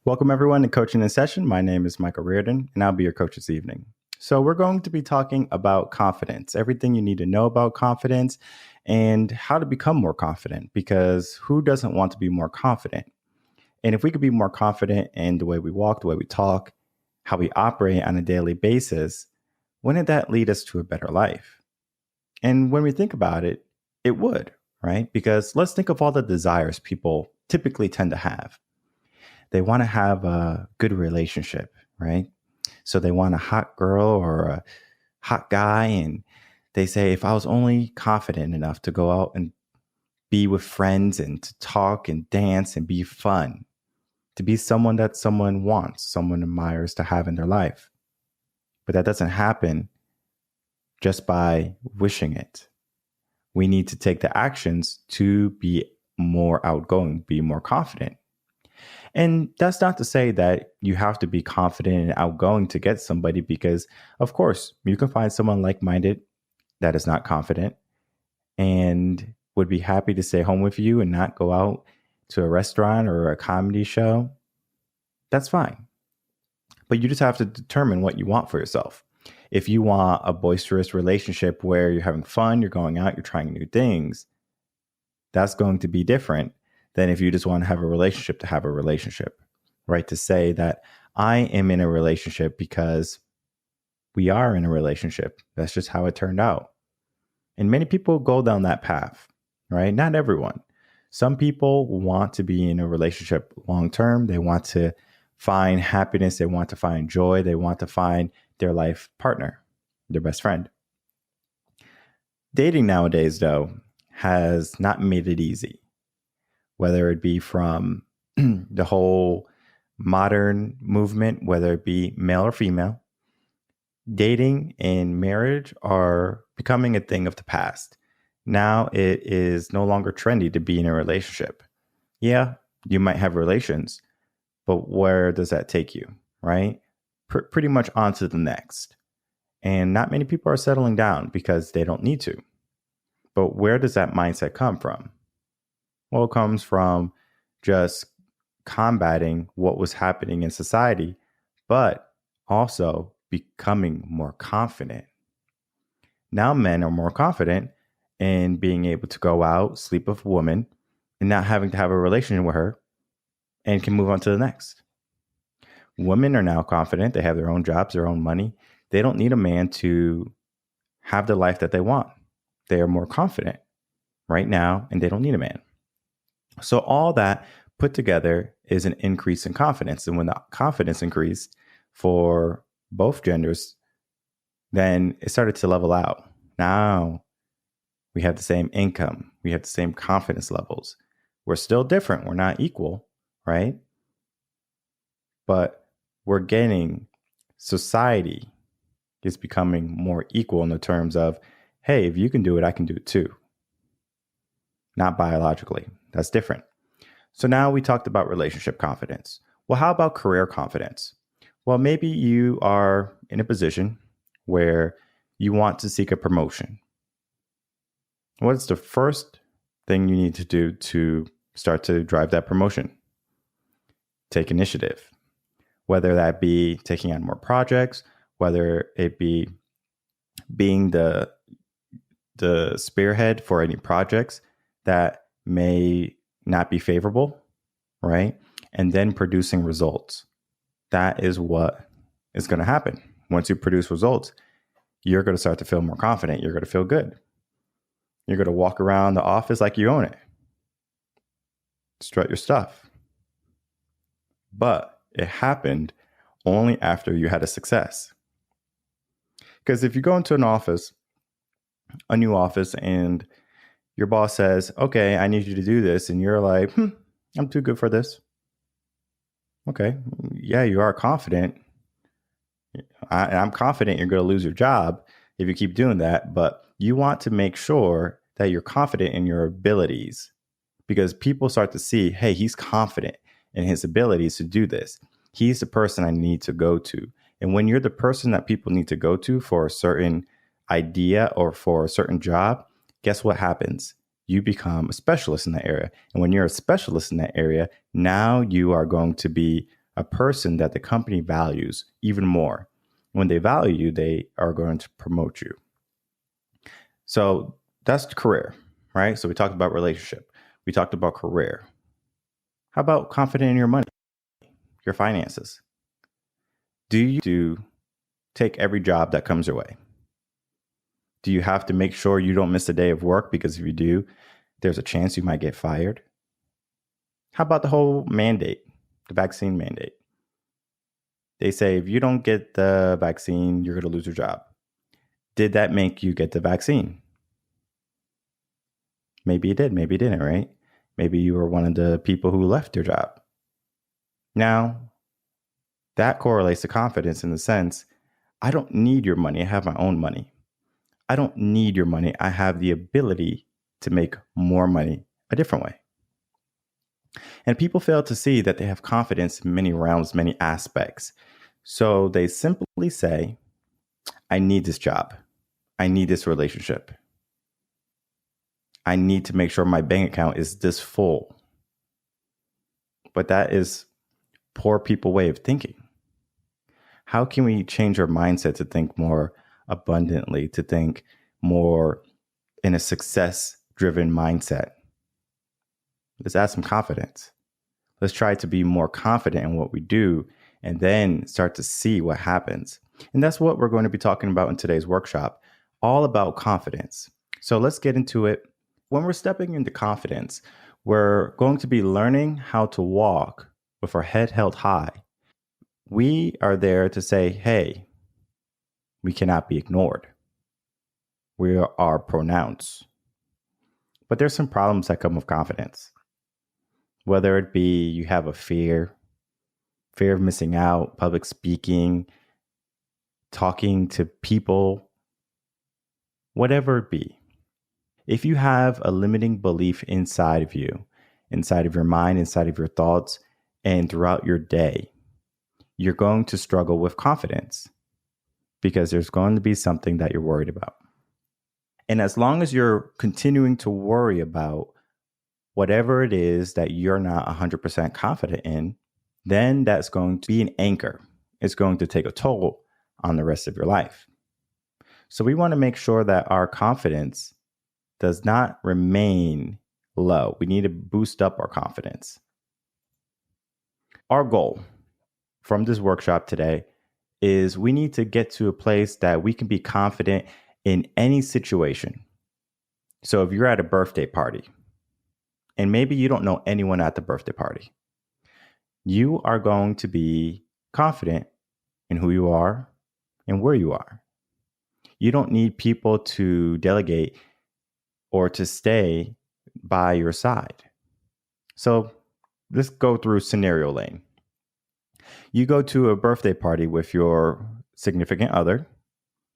Welcome, everyone, to Coaching in Session. My name is Michael Rearden, and I'll be your coach this evening. So we're going to be talking about confidence, everything you need to know about confidence and how to become more confident, because who doesn't want to be more confident? And if we could be more confident in the way we walk, the way we talk, how we operate on a daily basis, wouldn't that lead us to a better life? And when we think about it, it would, right? Because let's think of all the desires people typically tend to have. They want to have a good relationship, right? So they want a hot girl or a hot guy. And they say, if I was only confident enough to go out and be with friends and to talk and dance and be fun, to be someone that someone wants, someone admires to have in their life. But that doesn't happen just by wishing it. We need to take the actions to be more outgoing, be more confident. And that's not to say that you have to be confident and outgoing to get somebody, because, of course, you can find someone like-minded that is not confident and would be happy to stay home with you and not go out to a restaurant or a comedy show. That's fine. But you just have to determine what you want for yourself. If you want a boisterous relationship where you're having fun, you're going out, you're trying new things, that's going to be different than if you just want to have a relationship, right? To say that I am in a relationship because we are in a relationship. That's just how it turned out. And many people go down that path, right? Not everyone. Some people want to be in a relationship long-term. They want to find happiness. They want to find joy. They want to find their life partner, their best friend. Dating nowadays, though, has not made it easy. Whether it be from the whole modern movement, whether it be male or female, dating and marriage are becoming a thing of the past. Now it is no longer trendy to be in a relationship. Yeah, you might have relations, but where does that take you, right? Pretty much on to the next. And not many people are settling down because they don't need to. But where does that mindset come from? Well, it comes from just combating what was happening in society, but also becoming more confident. Now men are more confident in being able to go out, sleep with a woman, and not having to have a relationship with her, and can move on to the next. Women are now confident. They have their own jobs, their own money. They don't need a man to have the life that they want. They are more confident right now, and they don't need a man. So all that put together is an increase in confidence. And when the confidence increased for both genders, then it started to level out. Now we have the same income. We have the same confidence levels. We're still different. We're not equal, right? But we're getting, society is becoming more equal in the terms of, hey, if you can do it, I can do it too. Not biologically. That's different. So now we talked about relationship confidence. Well, how about career confidence? Well, maybe you are in a position where you want to seek a promotion. What's the first thing you need to do to start to drive that promotion? Take initiative. Whether that be taking on more projects, whether it be being the spearhead for any projects that may not be favorable, right? And then producing results. That is what is going to happen. Once you produce results, you're going to start to feel more confident. You're going to feel good. You're going to walk around the office like you own it. Strut your stuff. But it happened only after you had a success. Because if you go into an office, a new office, and your boss says, okay, I need you to do this. And you're like, I'm too good for this. Okay. Yeah, you are confident. I'm confident you're going to lose your job if you keep doing that. But you want to make sure that you're confident in your abilities, because people start to see, hey, he's confident in his abilities to do this. He's the person I need to go to. And when you're the person that people need to go to for a certain idea or for a certain job, guess what happens? You become a specialist in that area. And when you're a specialist in that area, now you are going to be a person that the company values even more. When they value you, they are going to promote you. So that's career, right? So we talked about relationship. We talked about career. How about confident in your money, your finances? Do you take every job that comes your way? Do you have to make sure you don't miss a day of work? Because if you do, there's a chance you might get fired. How about the whole mandate, the vaccine mandate? They say if you don't get the vaccine, you're going to lose your job. Did that make you get the vaccine? Maybe it did, maybe it didn't, right? Maybe you were one of the people who left your job. Now, that correlates to confidence in the sense, I don't need your money. I have my own money. I don't need your money. I have the ability to make more money a different way. And people fail to see that they have confidence in many realms, many aspects. So they simply say, I need this job. I need this relationship. I need to make sure my bank account is this full. But that is poor people way of thinking. How can we change our mindset to think more abundantly, to think more in a success-driven mindset? Let's add some confidence. Let's try to be more confident in what we do and then start to see what happens. And that's what we're going to be talking about in today's workshop, all about confidence. So let's get into it. When we're stepping into confidence, we're going to be learning how to walk with our head held high. We are there to say, hey, we cannot be ignored. We are pronounced. But there's some problems that come with confidence. Whether it be you have a fear of missing out, public speaking, talking to people, whatever it be. If you have a limiting belief inside of you, inside of your mind, inside of your thoughts, and throughout your day, you're going to struggle with confidence because there's going to be something that you're worried about. And as long as you're continuing to worry about whatever it is that you're not 100% confident in, then that's going to be an anchor. It's going to take a toll on the rest of your life. So we want to make sure that our confidence does not remain low. We need to boost up our confidence. Our goal from this workshop today is we need to get to a place that we can be confident in any situation. So if you're at a birthday party, and maybe you don't know anyone at the birthday party, you are going to be confident in who you are and where you are. You don't need people to delegate or to stay by your side. So let's go through scenario lane. You go to a birthday party with your significant other,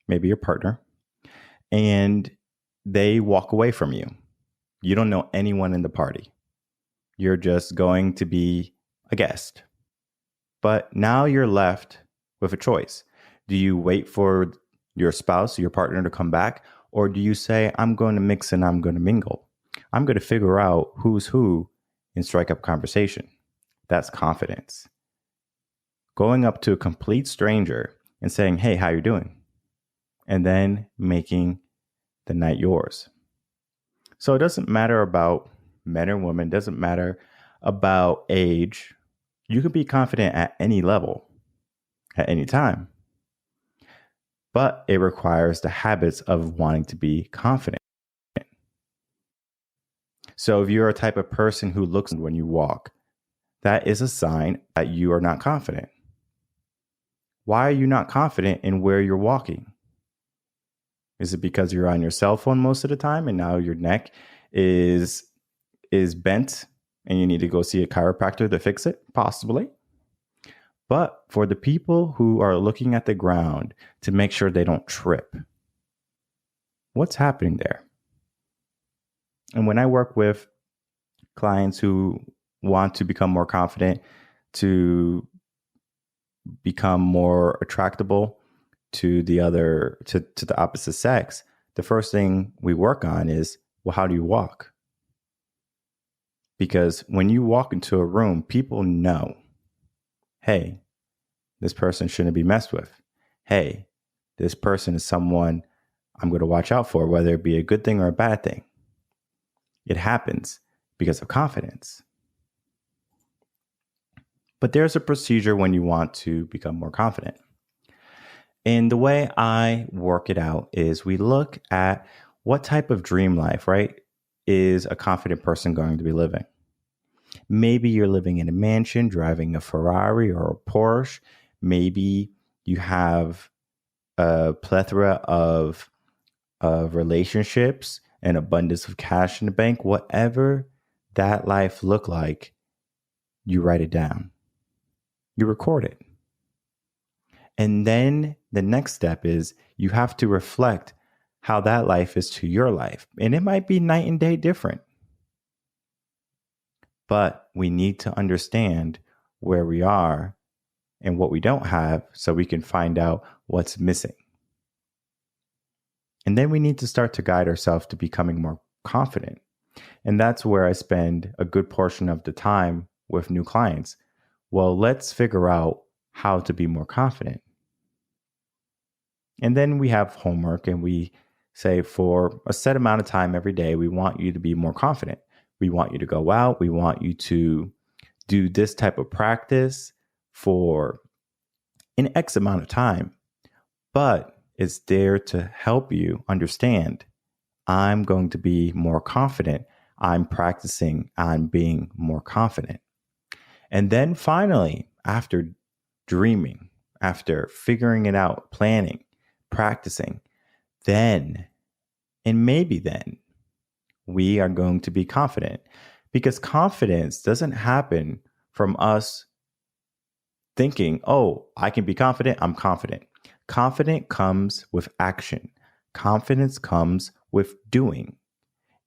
maybe your partner, and they walk away from you. You don't know anyone in the party. You're just going to be a guest. But now you're left with a choice. Do you wait for your spouse, your partner to come back? Or do you say, I'm going to mix and I'm going to mingle? I'm going to figure out who's who and strike up conversation. That's confidence. Going up to a complete stranger and saying, hey, how you doing? And then making the night yours. So it doesn't matter about men or women, doesn't matter about age. You can be confident at any level, at any time. But it requires the habits of wanting to be confident. So if you're a type of person who looks when you walk, that is a sign that you are not confident. Why are you not confident in where you're walking? Is it because you're on your cell phone most of the time and now your neck is bent and you need to go see a chiropractor to fix it? Possibly. But for the people who are looking at the ground to make sure they don't trip, what's happening there? And when I work with clients who want to become more confident, to become more attractable to the opposite sex, the first thing we work on is, well, how do you walk? Because when you walk into a room, people know, hey, this person shouldn't be messed with. Hey, this person is someone I'm going to watch out for, whether it be a good thing or a bad thing. It happens because of confidence. But there's a procedure when you want to become more confident. And the way I work it out is we look at what type of dream life, right, is a confident person going to be living. Maybe you're living in a mansion, driving a Ferrari or a Porsche. Maybe you have a plethora of relationships and abundance of cash in the bank. Whatever that life look like, you write it down. You record it. And then the next step is you have to reflect how that life is to your life. And it might be night and day different. But we need to understand where we are and what we don't have so we can find out what's missing. And then we need to start to guide ourselves to becoming more confident. And that's where I spend a good portion of the time with new clients. Well, let's figure out how to be more confident. And then we have homework and we say for a set amount of time every day, we want you to be more confident. We want you to go out. We want you to do this type of practice for an X amount of time. But it's there to help you understand I'm going to be more confident. I'm practicing on being more confident. And then finally, after dreaming, after figuring it out, planning, practicing, then, and maybe then, we are going to be confident, because confidence doesn't happen from us thinking, oh, I can be confident, I'm confident. Confidence comes with action. Confidence comes with doing.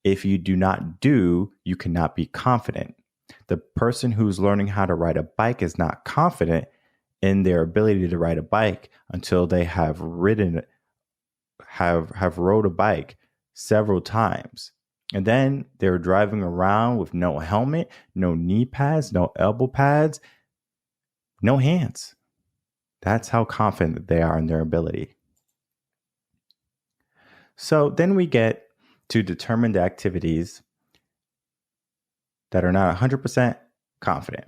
If you do not do, you cannot be confident. The person who's learning how to ride a bike is not confident in their ability to ride a bike until they have rode a bike several times. And then they're driving around with no helmet, no knee pads, no elbow pads, no hands. That's how confident they are in their ability. So then we get to determine the activities that are not 100% confident.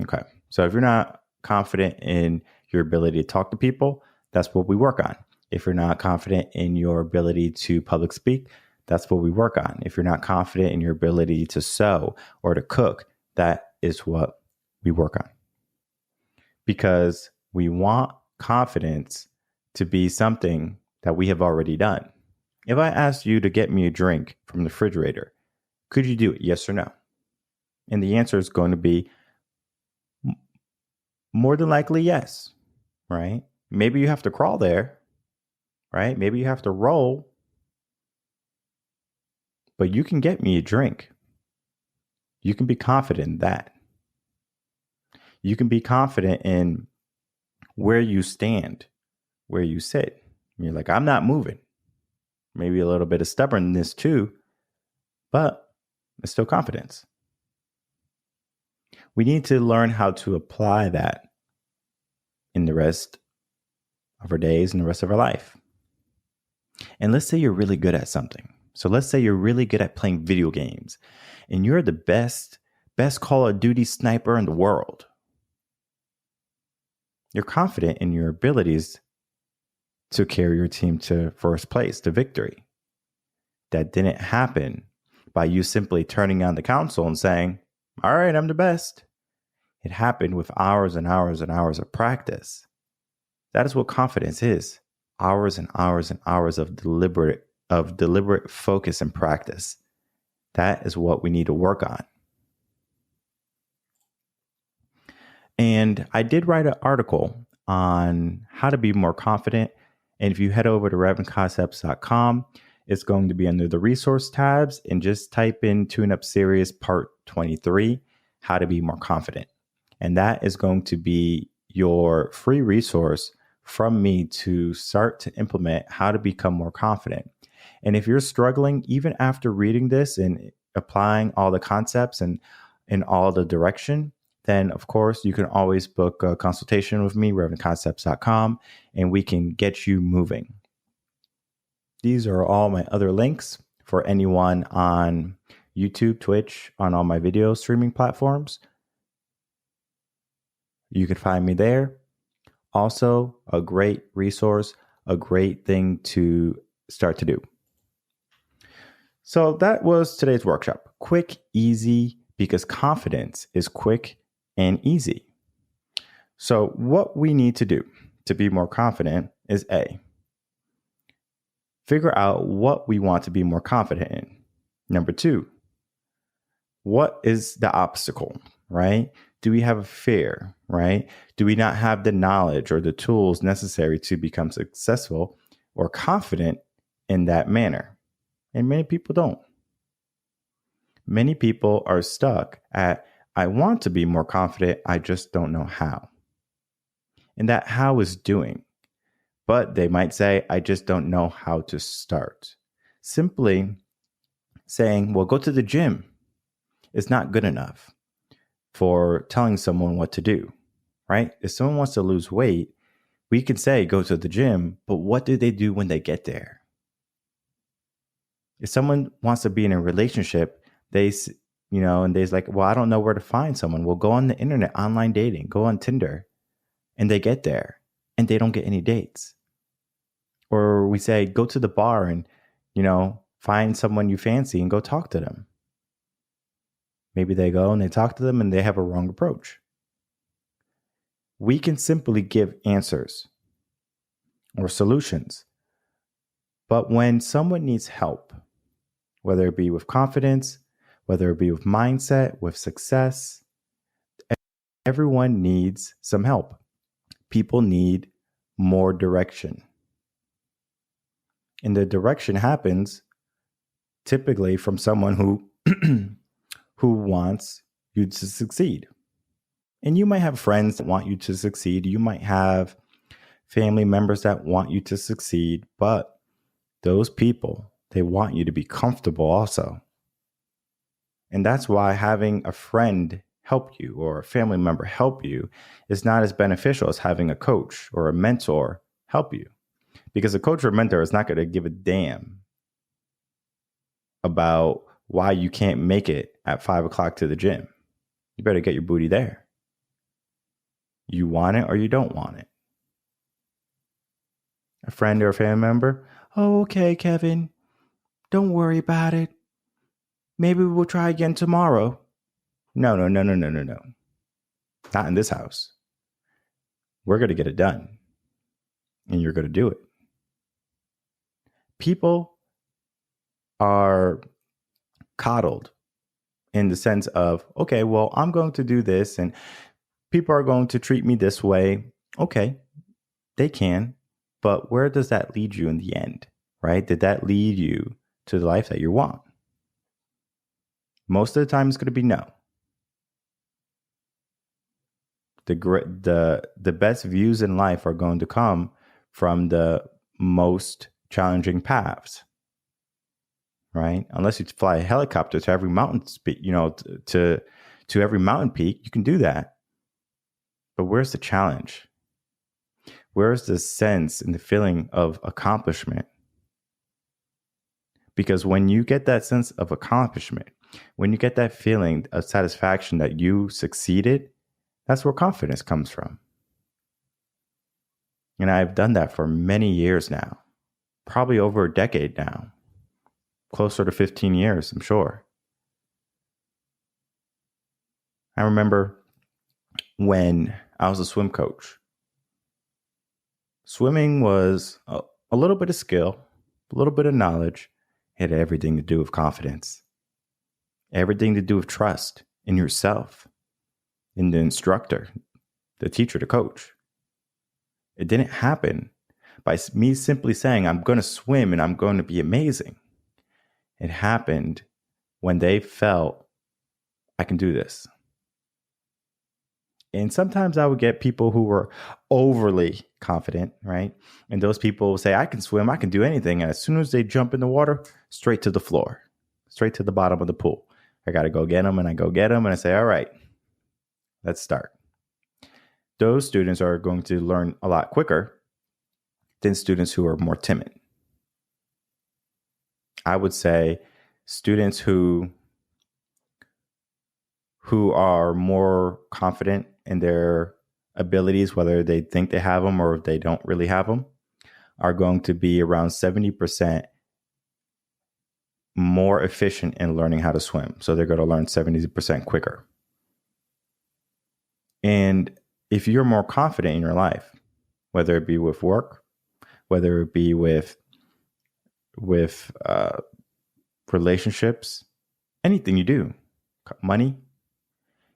Okay. So if you're not confident in your ability to talk to people, that's what we work on. If you're not confident in your ability to public speak, that's what we work on. If you're not confident in your ability to sew or to cook, that is what we work on. Because we want confidence to be something that we have already done. If I asked you to get me a drink from the refrigerator, could you do it? Yes or no? And the answer is going to be more than likely yes, right? Maybe you have to crawl there, right? Maybe you have to roll, but you can get me a drink. You can be confident in that. You can be confident in where you stand, where you sit. You're like, I'm not moving. Maybe a little bit of stubbornness too, but it's still confidence. We need to learn how to apply that in the rest of our days and the rest of our life. And let's say you're really good at something. So let's say you're really good at playing video games and you're the best Call of Duty sniper in the world. You're confident in your abilities to carry your team to first place, to victory. That didn't happen by you simply turning on the console and saying, all right, I'm the best. It happened with hours and hours and hours of practice. That is what confidence is. Hours and hours and hours of deliberate focus and practice. That is what we need to work on. And I did write an article on how to be more confident. And if you head over to revenconcepts.com, it's going to be under the resource tabs and just type in Tune Up Series Part 23, How to Be More Confident. And that is going to be your free resource from me to start to implement how to become more confident. And if you're struggling, even after reading this and applying all the concepts and all the direction, then of course you can always book a consultation with me, revenconcepts.com, and we can get you moving. These are all my other links for anyone on YouTube, Twitch, on all my video streaming platforms. You can find me there. Also, a great resource, a great thing to start to do. So that was today's workshop. Quick, easy, because confidence is quick and easy. So what we need to do to be more confident is A, figure out what we want to be more confident in. Number 2, what is the obstacle, right? Do we have a fear, right? Do we not have the knowledge or the tools necessary to become successful or confident in that manner? And many people don't. Many people are stuck at, I want to be more confident, I just don't know how. And that how is doing. But they might say, I just don't know how to start. Simply saying, well, go to the gym is not good enough for telling someone what to do, right? If someone wants to lose weight, we can say, go to the gym, but what do they do when they get there? If someone wants to be in a relationship, and they're like, well, I don't know where to find someone. Well, go on the internet, online dating, go on Tinder, and they get there and they don't get any dates. Or we say, go to the bar and, find someone you fancy and go talk to them. Maybe they go and they talk to them and they have a wrong approach. We can simply give answers or solutions. But when someone needs help, whether it be with confidence, whether it be with mindset, with success, everyone needs some help. People need more direction. And the direction happens typically from someone who wants you to succeed. And you might have friends that want you to succeed. You might have family members that want you to succeed, but those people, they want you to be comfortable also. And that's why having a friend help you or a family member help you is not as beneficial as having a coach or a mentor help you. Because a coach or mentor is not going to give a damn about why you can't make it at 5 o'clock to the gym. You better get your booty there. You want it or you don't want it. A friend or a family member, oh, okay, Kevin, don't worry about it. Maybe we'll try again tomorrow. No. Not in this house. We're going to get it done. And you're going to do it. People are coddled in the sense of, okay, well, I'm going to do this and people are going to treat me this way. Okay, they can. But where does that lead you in the end, right? Did that lead you to the life that you want? Most of the time, it's going to be no. The best views in life are going to come from the most challenging paths, right? Unless you fly a helicopter to every mountain, to every mountain peak, you can do that. But where's the challenge? Where's the sense and the feeling of accomplishment? Because when you get that sense of accomplishment, when you get that feeling of satisfaction that you succeeded, that's where confidence comes from. And I've done that for many years now, probably over a decade now, closer to 15 years, I'm sure. I remember when I was a swim coach. Swimming was a little bit of skill, a little bit of knowledge. It had everything to do with confidence, everything to do with trust in yourself, in the instructor, the teacher, the coach. It didn't happen by me simply saying, I'm going to swim and I'm going to be amazing. It happened when they felt, I can do this. And sometimes I would get people who were overly confident, right? And those people will say, I can swim, I can do anything. And as soon as they jump in the water, straight to the floor, straight to the bottom of the pool. I got to go get them, and I go get them. And I say, all right, Let's start. Those students are going to learn a lot quicker than students who are more timid. I would say students who are more confident in their abilities, whether they think they have them or if they don't really have them, are going to be around 70% more efficient in learning how to swim. So they're going to learn 70% quicker. And if you're more confident in your life, whether it be with work, whether it be with relationships, anything you do, money,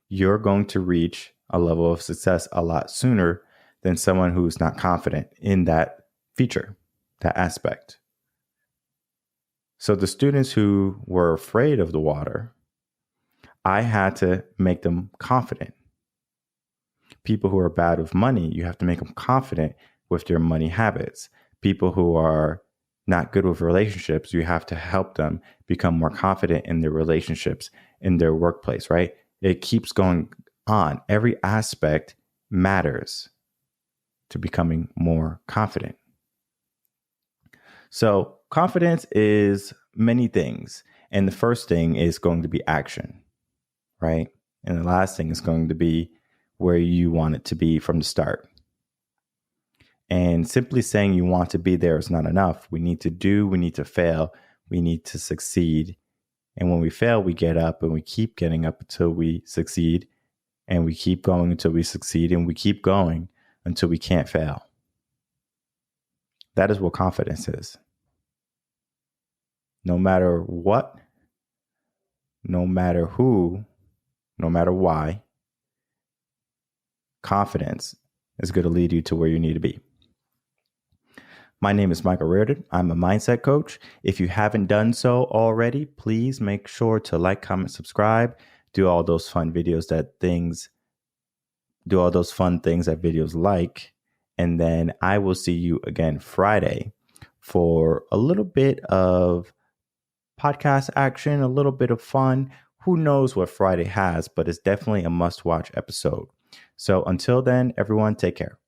you're going to reach a level of success a lot sooner than someone who's not confident in that feature, that aspect. So the students who were afraid of the water, I had to make them confident. People who are bad with money, you have to make them confident with their money habits. People who are not good with relationships, you have to help them become more confident in their relationships, in their workplace, right? It keeps going on. Every aspect matters to becoming more confident. So confidence is many things. And the first thing is going to be action, right? And the last thing is going to be where you want it to be from the start. And simply saying you want to be there is not enough. We need to do, we need to fail, we need to succeed. And when we fail, we get up and we keep getting up until we succeed. And we keep going until we succeed. And we keep going until we can't fail. That is what confidence is. No matter what, no matter who, no matter why, confidence is going to lead you to where you need to be. My name is Michael Rearden. I'm a mindset coach. If you haven't done so already, please make sure to like, comment, subscribe, do all those fun things that videos like. And then I will see you again Friday for a little bit of podcast action, a little bit of fun. Who knows what Friday has, but it's definitely a must-watch episode. So until then, everyone, take care.